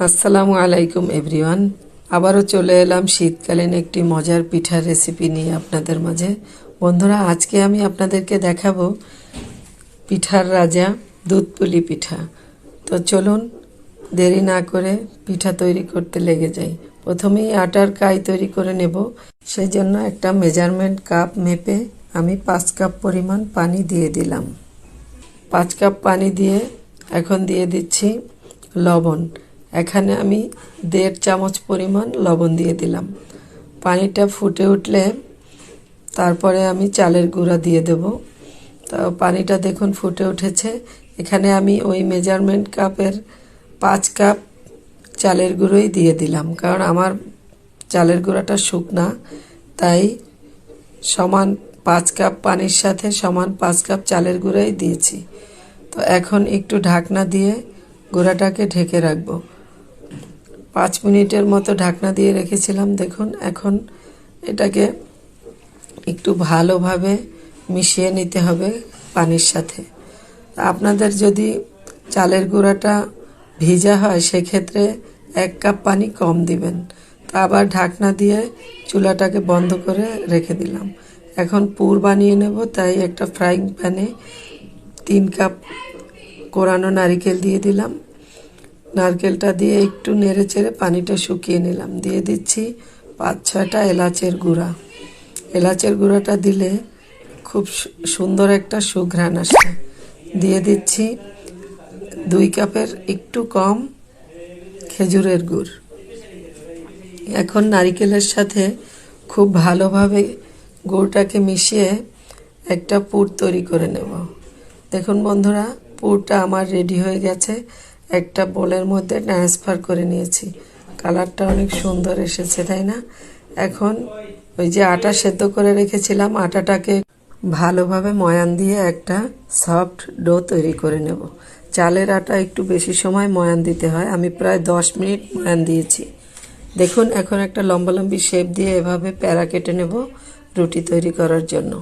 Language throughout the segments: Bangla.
আসসালামু আলাইকুম এভরিওয়ান। আবারও চলে এলাম শীতকালীন একটি মজার পিঠার রেসিপি নিয়ে আপনাদের মাঝে। বন্ধুরা, আজকে আমি আপনাদেরকে দেখাবো পিঠার রাজা দুধ পুলি পিঠা। তো চলুন দেরি না করে পিঠা তৈরি করতে লেগে যাই। প্রথমেই আটার কাই তৈরি করে নেব। সেই জন্য একটা মেজারমেন্ট কাপ মেপে আমি 5 কাপ পরিমাণ পানি দিয়ে দিলাম। 5 কাপ পানি দিয়ে এখন দিয়ে দিচ্ছি লবণ। এখানে আমি 1.5 চামচ পরিমাণ লবণ দিয়ে দিলাম। পানিটা ফুটে উঠলে তারপরে আমি চালের গুঁড়া দিয়ে দেব। তো পানিটা দেখুন ফুটে উঠেছে। এখানে আমি ওই মেজারমেন্ট কাপের 5 কাপ চালের গুঁড়োই দিয়ে দিলাম, কারণ আমার চালের গুঁড়াটা শুকনা, তাই সমান 5 কাপ পানির সাথে সমান 5 কাপ চালের গুঁড়াই দিয়েছি। তো এখন একটু ঢাকনা দিয়ে গুঁড়াটাকে ঢেকে রাখবো। 5 মিনিটের মতো ঢাকনা দিয়ে রেখেছিলাম। দেখুন এখন এটাকে একটু ভালোভাবে মিশিয়ে নিতে হবে পানির সাথে। আপনাদের যদি চালের গুঁড়াটা ভিজা হয় সেক্ষেত্রে 1 কাপ পানি কম দিবেন। তা আবার ঢাকনা দিয়ে চুলাটাকে বন্ধ করে রেখে দিলাম। এখন পুর বানিয়ে নেব, তাই একটা ফ্রাইং প্যানে 3 কাপ কোরানো নারকেল দিয়ে দিলাম। নারকেলটা দিয়ে একটু নেড়ে চেড়ে পানিটা শুকিয়ে নিলাম। দিয়ে দিচ্ছি 5-6টা এলাচের গুঁড়া। এলাচের গুঁড়াটা দিলে খুব সুন্দর একটা সুঘ্রাণ আসে। দিয়ে দিচ্ছি 2 কাপের একটু কম খেজুরের গুড়। এখন নারকেলের সাথে খুব ভালোভাবে গুড়টাকে মিশিয়ে একটা পুর তৈরি করে নেব। দেখুন বন্ধুরা, পুরটা আমার রেডি হয়ে গেছে। একটা বোলের মধ্যে ট্রান্সফার করে নিয়েছি। কালারটা অনেক সুন্দর এসেছে, তাই না? এখন ওই যে আটা সেদ্ধ করে রেখেছিলাম, আটাটাকে ভালোভাবে ময়ান দিয়ে একটা সফট ডো তৈরি করে নেব। চালের আটা একটু বেশি সময় ময়ান দিতে হয়। আমি প্রায় 10 মিনিট ময়ান দিয়েছি। দেখুন এখন একটা লম্বালম্বি শেপ দিয়ে এভাবে প্যারা কেটে নেব রুটি তৈরি করার জন্য।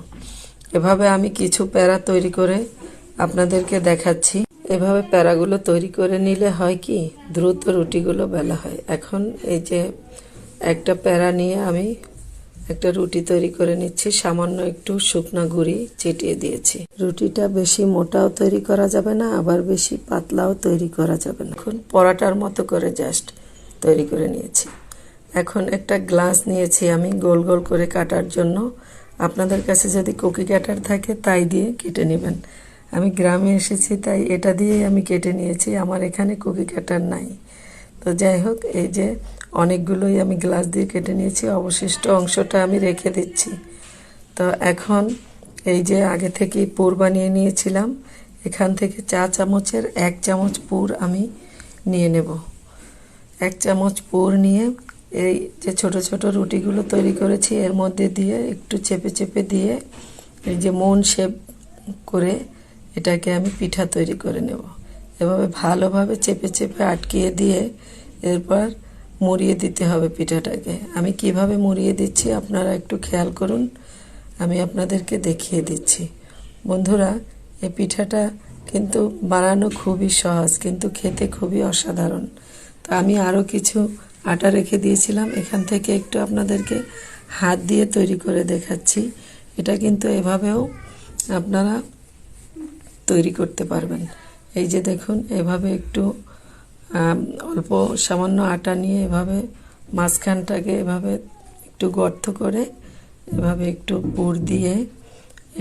এভাবে আমি কিছু প্যারা তৈরি করে আপনাদেরকে দেখাচ্ছি। এভাবে প্যারাগুলো তৈরি করে নিলে হয় কি, দ্রুত রুটিগুলো বেলা হয়। এখন এই যে একটা প্যারা নিয়ে আমি একটা রুটি তৈরি করে নিচ্ছি। সামান্য একটু শুকনা গুঁড়ি ছিটিয়ে দিয়েছি। রুটিটা বেশি মোটাও তৈরি করা যাবে না, আবার বেশি পাতলাও তৈরি করা যাবে না। এখন পরাটার মতো করে জাস্ট তৈরি করে নিয়েছি। এখন একটা গ্লাস নিয়েছি আমি গোল গোল করে কাটার জন্য। আপনাদের কাছে যদি কুকি কাটার থাকে তাই দিয়ে কেটে নেবেন। আমি গ্রামে এসেছি তাই এটা দিয়েই আমি কেটে নিয়েছি, আমার এখানে কুকি কাটার নাই। তো যাই হোক, এই যে অনেকগুলোই আমি গ্লাস দিয়ে কেটে নিয়েছি। অবশিষ্ট অংশটা আমি রেখে দিচ্ছি। তো এখন এই যে আগে থেকেই পুর বানিয়ে নিয়েছিলাম, এখান থেকে 4 চামচের 1 চামচ পুর আমি নিয়ে নেব। 1 চামচ পুর নিয়ে এই যে ছোট ছোট রুটিগুলো তৈরি করেছি এর মধ্যে দিয়ে একটু চেপে চেপে দিয়ে এই যে মন শেপ করে এটাকে আমি পিঠা তৈরি করে নেব। এভাবে ভালোভাবে চেপে চেপে আটকিয়ে দিয়ে এরপর মুড়িয়ে দিতে হবে পিঠাটাকে। আমি কিভাবে মুড়িয়ে দিচ্ছি আপনারা একটু খেয়াল করুন, আমি আপনাদেরকে দেখিয়ে দিচ্ছি। বন্ধুরা, এই পিঠাটা কিন্তু বানানো খুবই সহজ, কিন্তু খেতে খুবই অসাধারণ। তো আমি আরও কিছু আটা রেখে দিয়েছিলাম, এখান থেকে একটু আপনাদেরকে হাত দিয়ে তৈরি করে দেখাচ্ছি। এটা কিন্তু এভাবেও আপনারা তৈরি করতে পারবেন। এই যে দেখুন, এভাবে একটু অল্প সামান্য আটা নিয়ে এভাবে মাঝখানটাকে এভাবে একটু গর্ত করে এভাবে একটু পুর দিয়ে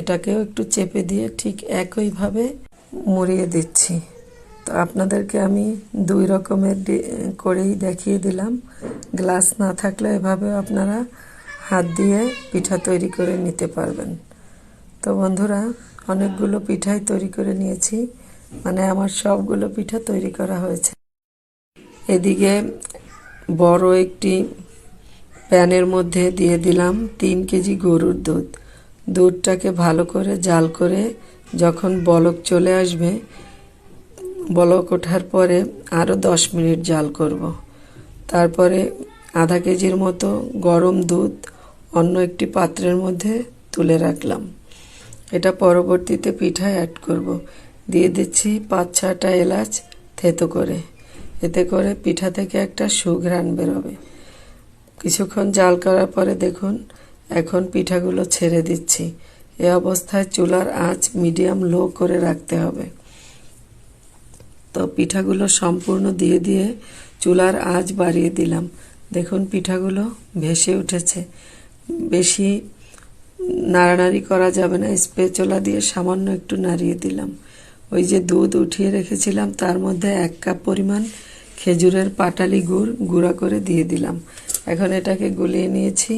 এটাকেও একটু চেপে দিয়ে ঠিক একইভাবে মুড়িয়ে দিচ্ছি। তো আপনাদেরকে আমি 2 রকমের করেই দেখিয়ে দিলাম। গ্লাস না থাকলে এভাবে আপনারা হাত দিয়ে পিঠা তৈরি করে নিতে পারবেন। তো বন্ধুরা, অনেকগুলো পিঠাই তৈরি করে নিয়েছি, মানে আমার সবগুলো পিঠা তৈরি করা হয়েছে। এদিকে বড় একটি প্যানের মধ্যে দিয়ে দিলাম 3 কেজি গরুর দুধ। দুধটাকে ভালো করে জাল করে যখন বলক চলে আসবে, বলক ওঠার পরে আরও 10 মিনিট জাল করব। তারপরে আধা কেজির মতো গরম দুধ অন্য একটি পাত্রের মধ্যে তুলে রাখলাম। এটা পরবর্তীতে পিঠায় অ্যাড করব। দিয়ে দিচ্ছি 5-6টা এলাচ থেতো করে। এতে করে পিঠা থেকে একটা সুঘ্রাণ বেরোবে। কিছুক্ষণ জাল করার পরে দেখুন এখন পিঠাগুলো ছেড়ে দিচ্ছি। এ অবস্থায় চুলার আঁচ মিডিয়াম লো করে রাখতে হবে। তো পিঠাগুলো সম্পূর্ণ দিয়ে দিয়ে চুলার আঁচ বাড়িয়ে দিলাম। দেখুন পিঠাগুলো ভেসে উঠেছে। বেশি নাড়ানাড়ি করা যাবে না, স্প্যাচুলা দিয়ে সামান্য একটু নাড়িয়ে দিলাম। ওই যে দুধ উঠিয়ে রেখেছিলাম তার মধ্যে 1 কাপ পরিমাণ খেজুরের পাটালি গুড় গুঁড়া করে দিয়ে দিলাম। এখন এটাকে গুলিয়ে নিয়েছি।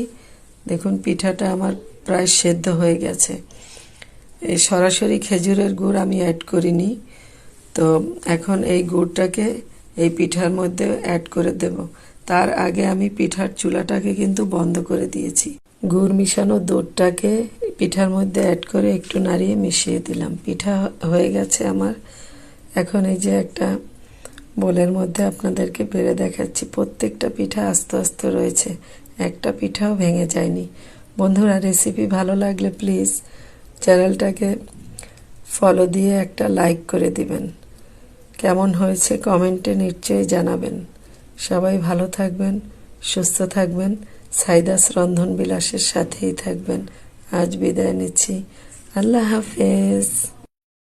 দেখুন পিঠাটা আমার প্রায় সেদ্ধ হয়ে গেছে। এই সরাসরি খেজুরের গুড় আমি অ্যাড করিনি। তো এখন এই গুড়টাকে এই পিঠার মধ্যে অ্যাড করে দেব। তার আগে আমি পিঠার চুলাটাকে কিন্তু বন্ধ করে দিয়েছি। গুড় মিশানো দুধটাকে পিঠার মধ্যে অ্যাড করে একটু নাড়িয়ে মিশিয়ে দিলাম। পিঠা হয়ে গেছে আমার। এখন এই যে একটা বোলের মধ্যে আপনাদেরকে বেড়ে দেখাচ্ছি। প্রত্যেকটা পিঠা আস্তে আস্তে রয়েছে, একটা পিঠাও ভেঙে যায়নি। বন্ধুরা, রেসিপি ভালো লাগলে প্লিজ চ্যানেলটাকে ফলো দিয়ে একটা লাইক করে দিবেন। কেমন হয়েছে কমেন্টে নিশ্চয়ই জানাবেন। সবাই ভালো থাকবেন, সুস্থ থাকবেন, সাইদাস রন্ধন বিলাসের সাথেই থাকবেন। আজ বিদায় নিচ্ছি। আল্লাহ হাফেজ।